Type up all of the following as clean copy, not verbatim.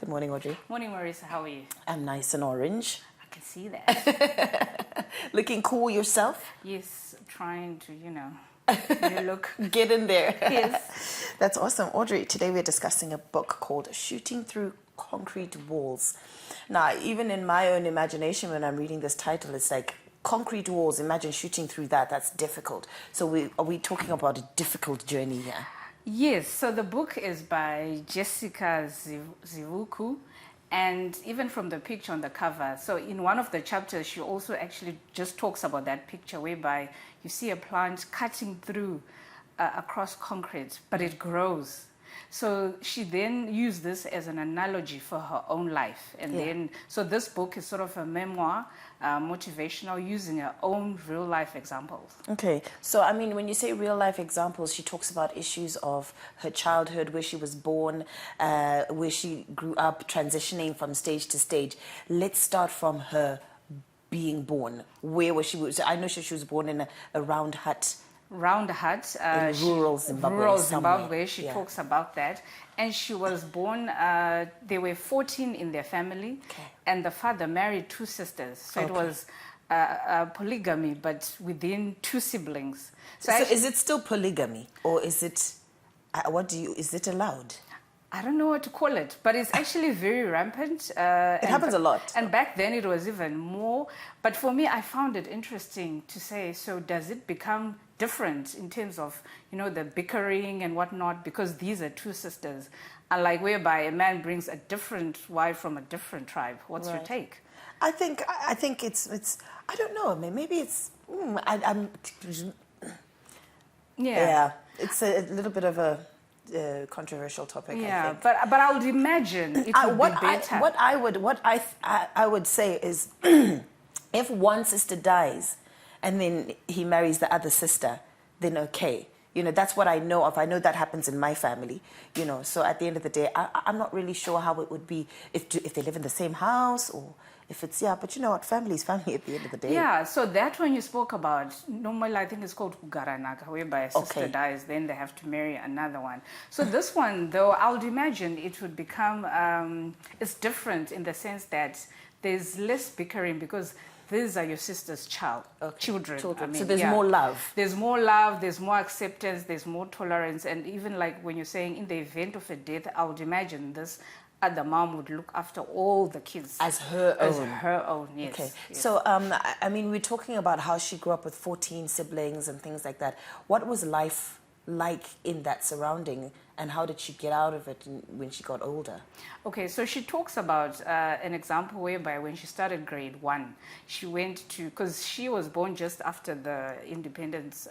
Good morning, Audrey. Morning, Marisa. How are you? I'm nice and orange. I can see that. Looking cool yourself? Yes, trying to, you look. Get in there. Yes. That's awesome. Audrey, today we're discussing a book called Shooting Through Concrete Walls. Now, even in my own imagination, when I'm reading this title, it's like concrete walls. Imagine shooting through that. That's difficult. So are we talking about a difficult journey here? Yes, so the book is by Jesika Zivuku, and even from the picture on the cover, so in one of the chapters, she also actually just talks about that picture whereby you see a plant cutting through across concrete, but it grows. So she then used this as an analogy for her own life. And then, so this book is sort of a memoir, motivational, using her own real life examples. Okay. So, I mean, when you say real life examples, she talks about issues of her childhood, where she was born, where she grew up, transitioning from stage to stage. Let's start from her being born. Where was she? I know she was born in a round hut. Round hut. In rural Zimbabwe. Rural Zimbabwe. She talks about that. And she was born, there were 14 in their family. Okay. And the father married 2 sisters. So it was polygamy, but within 2 siblings. So is it still polygamy? Or is it, is it allowed? I don't know what to call it, but it's actually very rampant. It happens a lot. And back then it was even more. But for me, I found it interesting to say, so does it become different in terms of, the bickering and whatnot? Because these are 2 sisters. Unlike whereby a man brings a different wife from a different tribe. What's your take? I think it's I don't know. Maybe it's, Yeah, it's a little bit of a controversial topic. Yeah, I think. but I would imagine it would be better. What I would say is, if one sister dies, and then he marries the other sister, then okay. That's what I know of. I know that happens in my family. So at the end of the day, I'm not really sure how it would be if they live in the same house or. If it's, but you know what, family is family at the end of the day. Yeah, so that one you spoke about, normally I think it's called Kugaranaka, whereby a sister dies, then they have to marry another one. So this one, though, I would imagine it would become, it's different in the sense that there's less bickering because these are your sister's children. I mean, so there's more love. There's more love, there's more acceptance, there's more tolerance. And even like when you're saying in the event of a death, I would imagine this the mom would look after all the kids as her own. As her own, yes. Okay. Yes. So, I mean, we're talking about how she grew up with 14 siblings and things like that. What was life like in that surrounding, and how did she get out of it when she got older? Okay, so she talks about an example whereby when she started grade 1, she went to, because she was born just after the independence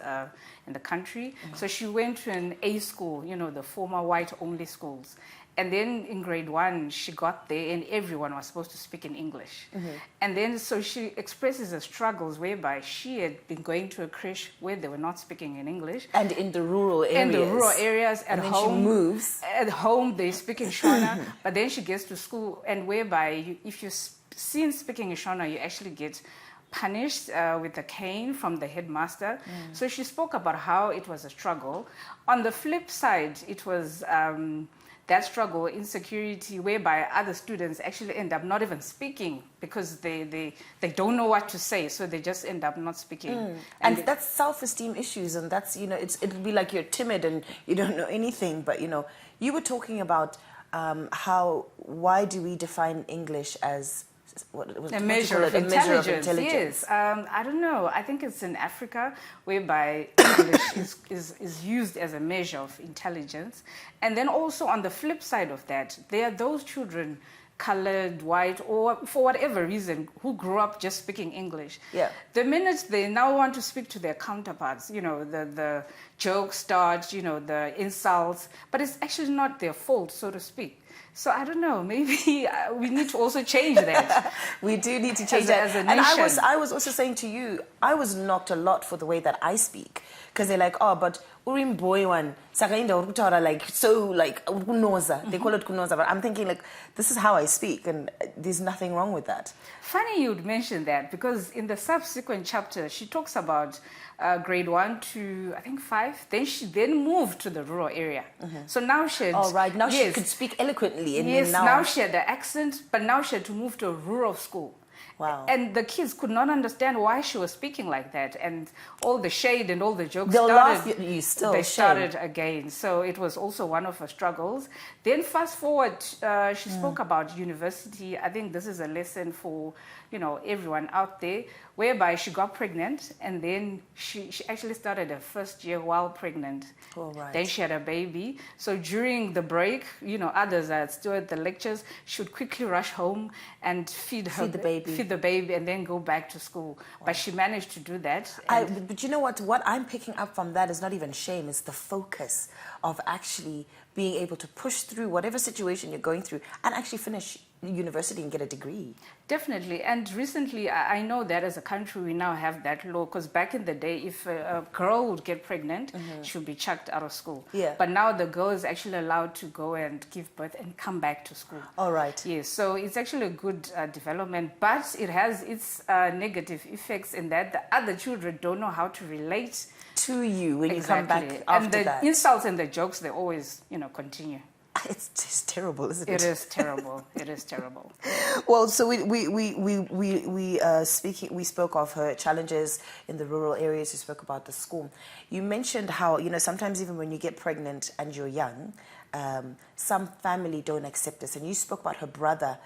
in the country, so she went to an A school, the former white-only schools. And then in grade 1, she got there and everyone was supposed to speak in English. Mm-hmm. And then so she expresses her struggles whereby she had been going to a creche where they were not speaking in English. And in the rural areas. In the rural areas. At and then home, she moves. At home, they speak in Shona. But then she gets to school and whereby if you're seen speaking in Shona, you actually get punished with a cane from the headmaster. So she spoke about how it was a struggle. On the flip side, it was that struggle, insecurity, whereby other students actually end up not even speaking because they don't know what to say, so they just end up not speaking. And that's self-esteem issues, and that's, it'll be like you're timid and you don't know anything, but, you were talking about why do we define English as a measure of intelligence. Yes, I don't know. I think it's in Africa whereby English is used as a measure of intelligence. And then also on the flip side of that, there are those children, colored, white, or for whatever reason, who grew up just speaking English. Yeah. The minute they now want to speak to their counterparts, the jokes start, the insults, but it's actually not their fault, so to speak. So I don't know, maybe we need to also change that. We do need to change that. As a nation. And I was also saying to you, I was knocked a lot for the way that I speak. Because they're like, but urim boy one, like, so like, kunoza. They call it kunoza. But I'm thinking like, this is how I speak. And there's nothing wrong with that. Funny you'd mention that, because in the subsequent chapter, she talks about grade 1 to I think 5. Then she moved to the rural area. So now she had, All right. Now she yes, could speak eloquently. And yes, then now she had the accent, but now she had to move to a rural school. Wow. And the kids could not understand why she was speaking like that, and all the shade and all the jokes They'll started. laugh at you still. They shame. started again, so it was also one of her struggles. Then fast forward, she spoke about university. I think this is a lesson for everyone out there, whereby she got pregnant, and then she actually started her first year while pregnant. All right. Then she had a baby. So during the break, others are still at the lectures, she would quickly rush home and feed the baby, and then go back to school. Wow. But she managed to do that. But you know what? What I'm picking up from that is not even shame. It's the focus of actually being able to push through whatever situation you're going through and actually finish university and get a degree. Definitely. And recently, I know that as a country, we now have that law, because back in the day, if a girl would get pregnant, she would be chucked out of school. Yeah. But now the girl is actually allowed to go and give birth and come back to school. All right. Yes, so it's actually a good development, but it has its negative effects in that the other children don't know how to relate to you when exactly. you come back after and the that. insults and the jokes, they always, continue. It's just terrible, isn't it? It is terrible. It is terrible. Well, so we spoke of her challenges in the rural areas. You spoke about the school. You mentioned how sometimes even when you get pregnant and you're young, some family don't accept this. And you spoke about her brother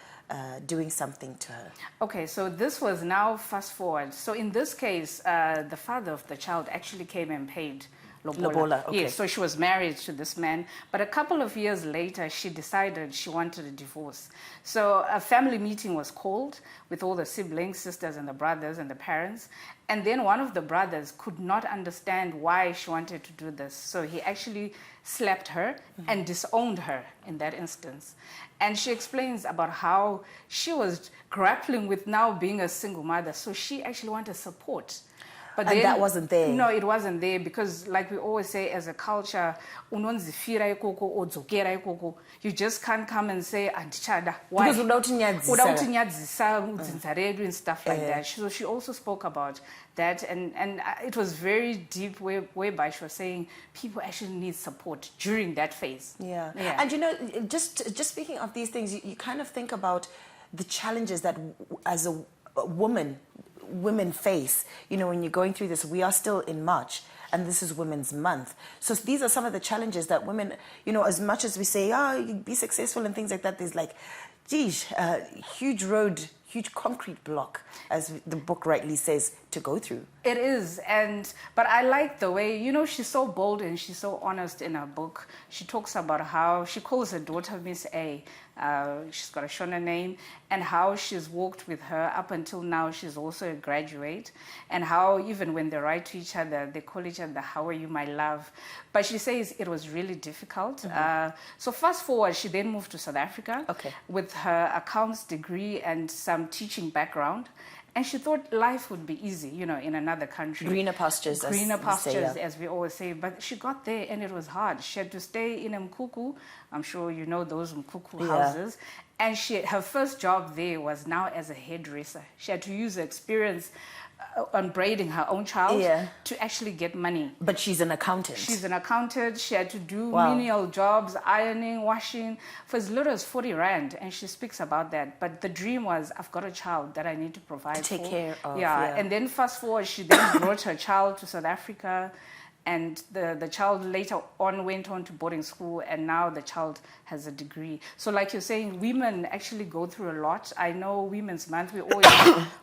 doing something to her. Okay, so this was now fast forward. So in this case, the father of the child actually came and paid lobola. Okay. Yes, so she was married to this man, but a couple of years later, she decided she wanted a divorce. So a family meeting was called with all the siblings, sisters and the brothers and the parents, and then one of the brothers could not understand why she wanted to do this. So he actually slapped her and disowned her in that instance. And she explains about how she was grappling with now being a single mother, so she actually wanted support. But and that wasn't there. No, it wasn't there, because like we always say as a culture, you just can't come and say, why? Because without and stuff like that. So she also spoke about that, and it was very deep, whereby she was saying people actually need support during that phase. Yeah. And just speaking of these things, you kind of think about the challenges that as a women face, when you're going through this. We are still in March, and this is Women's Month. So these are some of the challenges that women, as much as we say, you be successful and things like that, there's like, huge road, huge concrete block, as the book rightly says, to go through. It is, but I like the way, she's so bold and she's so honest in her book. She talks about how she calls her daughter Miss A. She's got a Shona name, and how she's walked with her up until now. She's also a graduate, and how even when they write to each other, they call each other, "How are you, my love?" But she says it was really difficult. So fast forward, she then moved to South Africa with her accounts degree and some teaching background. And she thought life would be easy, in another country. Greener pastures, as we always say. But she got there and it was hard. She had to stay in Mkuku. I'm sure you know those Mkuku houses. And her first job there was now as a hairdresser. She had to use her experience on braiding her own child to actually get money. But she's an accountant. She's an accountant. She had to do menial jobs, ironing, washing, for as little as 40 rand. And she speaks about that. But the dream was, I've got a child that I need to provide for. Take care of. And then fast forward, she then brought her child to South Africa. And the child later on went on to boarding school, and now the child has a degree. So like you're saying, women actually go through a lot. I know Women's Month, we always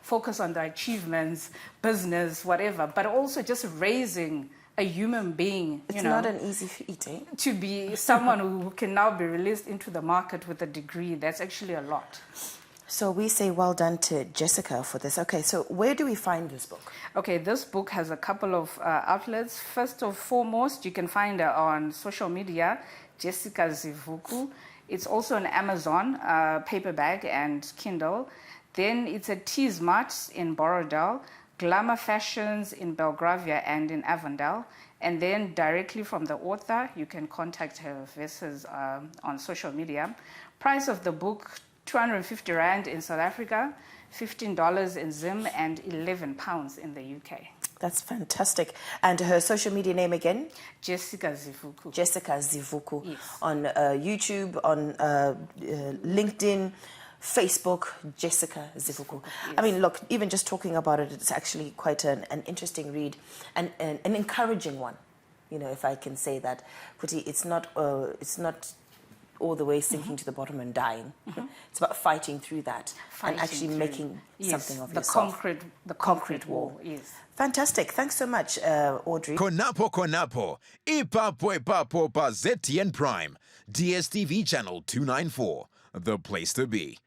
focus on the achievements, business, whatever, but also just raising a human being. It's not an easy feat, eh? To be someone who can now be released into the market with a degree, that's actually a lot. So we say well done to Jesika for this. Okay, so where do we find this book? Okay, this book has a couple of outlets. First and foremost, you can find her on social media, Jesika Zivuku. It's also on Amazon, paperback and Kindle. Then it's at T-Smart in Borodale, Glamour Fashions in Belgravia and in Avondale. And then directly from the author, you can contact her versus on social media. Price of the book, 250 Rand in South Africa, $15 in Zim, and £11 in the UK. That's fantastic. And her social media name again? Jesika Zivuku. Jesika Zivuku. Yes. On YouTube, on LinkedIn, Facebook, Jesika Zivuku. Yes. I mean, look, even just talking about it, it's actually quite an interesting read and an encouraging one. You know, if I can say that, Kuti, it's not all the way sinking to the bottom and dying. It's about fighting through that and actually making something of yourself. The concrete wall. Yes. Fantastic. Thanks so much, Audrey. Konapo. Ipapo pa ZTN Prime. DSTV channel 294. The place to be.